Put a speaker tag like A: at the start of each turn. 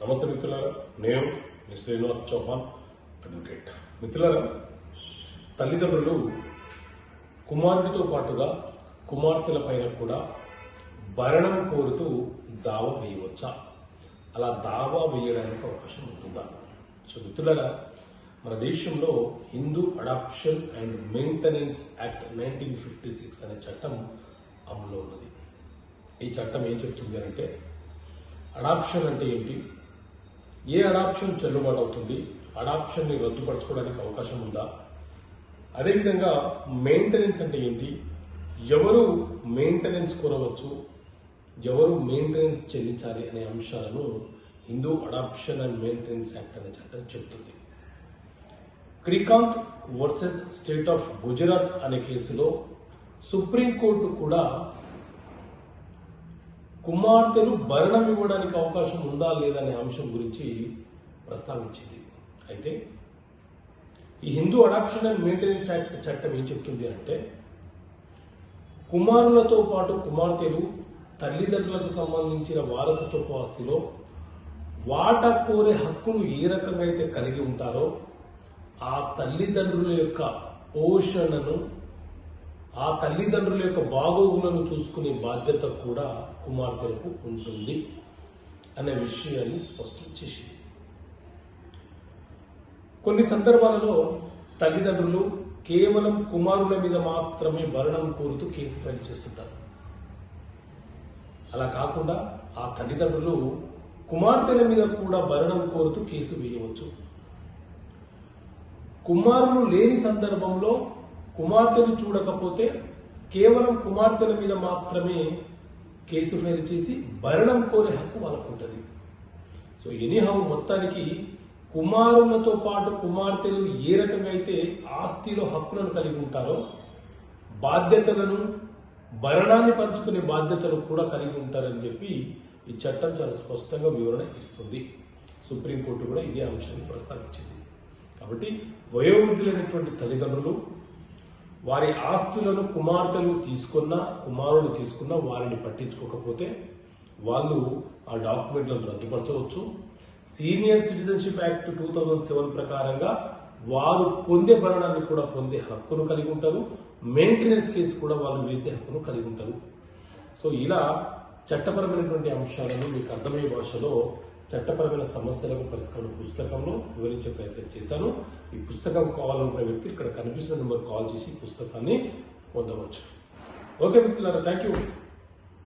A: నమస్తే మిత్రులారా, నేను మీ శ్రీనివాస్ చౌహాన్, అడ్వకేట్. మిత్రులారా, తల్లిదండ్రులు కుమారుడితో పాటుగా కుమార్తెల పైన కూడా భరణం కోరుతూ దావా వేయవచ్చా? అలా దావా వేయడానికి అవకాశం ఉంటుందా? సో మిత్రులారా, మన దేశంలో Hindu adoption and maintenance act 1956 అనే చట్టం అమల్లో ఉన్నది. ఈ చట్టం ఏం చెప్తుంది అంటే, అడాప్షన్ అంటే ఏంటి, ఏ అడాప్షన్ చెల్లుబాటు అవుతుంది, అడాప్షన్ని రద్దుపరచుకోవడానికి అవకాశం ఉందా, అదేవిధంగా మెయింటెనెన్స్ అంటే ఏంటి, ఎవరు మెయింటెనెన్స్ కోరవచ్చు, ఎవరు మెయింటెనెన్స్ చెల్లించాలి అనే అంశాలను Hindu adoption and maintenance act అనే చట్టం చెప్తుంది. క్రికాంత్ వర్సెస్ స్టేట్ ఆఫ్ గుజరాత్ అనే కేసులో సుప్రీంకోర్టు కూడా కుమార్తెలు భరణం ఇవ్వడానికి అవకాశం ఉందా లేదా అనే అంశం గురించి ప్రస్తావించింది. అయితే ఈ Hindu adoption and maintenance act చట్టం ఏం చెప్తుంది అంటే, కుమారులతో పాటు కుమార్తెలు తల్లిదండ్రులకు సంబంధించిన వారసత్వపు ఆస్తిలో వాటా కోరే హక్కును ఏ రకంగా అయితే కలిగి ఉంటారో, ఆ తల్లిదండ్రుల యొక్క పోషణను, ఆ తల్లిదండ్రుల యొక్క బాగోగులను చూసుకునే బాధ్యత కూడా కుమార్తెలకు ఉంటుంది అనే విషయాన్ని స్పష్టం చేసింది. కొన్ని సందర్భాలలో తల్లిదండ్రులు కేవలం కుమారుల మీద మాత్రమే భరణం కోరుతూ కేసు ఫైల్ చేస్తుంటారు. అలా కాకుండా ఆ తల్లిదండ్రులు కుమార్తెల మీద కూడా భరణం కోరుతూ కేసు వేయవచ్చు. కుమారులు లేని సందర్భంలో కుమార్తెను చూడకపోతే కేవలం కుమార్తెల మీద మాత్రమే కేసు ఫైల్ చేసి భరణం కోరే హక్కు వాళ్ళకు ఉంటుంది. సో ఎనీహౌ మొత్తానికి కుమారులతో పాటు కుమార్తెలు ఏ రకంగా అయితే ఆస్తిలో హక్కులను కలిగి ఉంటారో, బాధ్యతలను, భరణాన్ని పంచుకునే బాధ్యతలు కూడా కలిగి ఉంటారని చెప్పి ఈ చట్టం చాలా స్పష్టంగా వివరణ ఇస్తుంది. సుప్రీంకోర్టు కూడా ఇదే అంశాన్ని ప్రస్తావించింది. కాబట్టి వయోవృద్ధులైనటువంటి తల్లిదండ్రులు వారి ఆస్తులను కుమార్తెలు తీసుకున్నా, కుమారులు తీసుకున్నా వారిని పట్టించుకోకపోతే వాళ్ళు ఆ డాక్యుమెంట్లను రద్దుపరచవచ్చు. సీనియర్ సిటిజన్షిప్ యాక్ట్ 2007 ప్రకారంగా వారు పొందే భరణాన్ని కూడా పొందే హక్కును కలిగి ఉంటారు. మెయింటెనెన్స్ కేసు కూడా వాళ్ళు వేసే హక్కును కలిగి ఉంటారు. సో ఇలా చట్టపరమైనటువంటి అంశాలను మీకు అర్థమయ్యే భాషలో చట్టపరమైన సమస్యలకు పరిష్కారం పుస్తకంలో వివరించే ప్రయత్నం చేశాను. ఈ పుస్తకం కావాలనుకునే వ్యక్తి ఇక్కడ కనిపిస్తున్న నెంబర్ కాల్ చేసి పుస్తకాన్ని పొందవచ్చు. ఓకే మిత్రులారా, థ్యాంక్ యూ.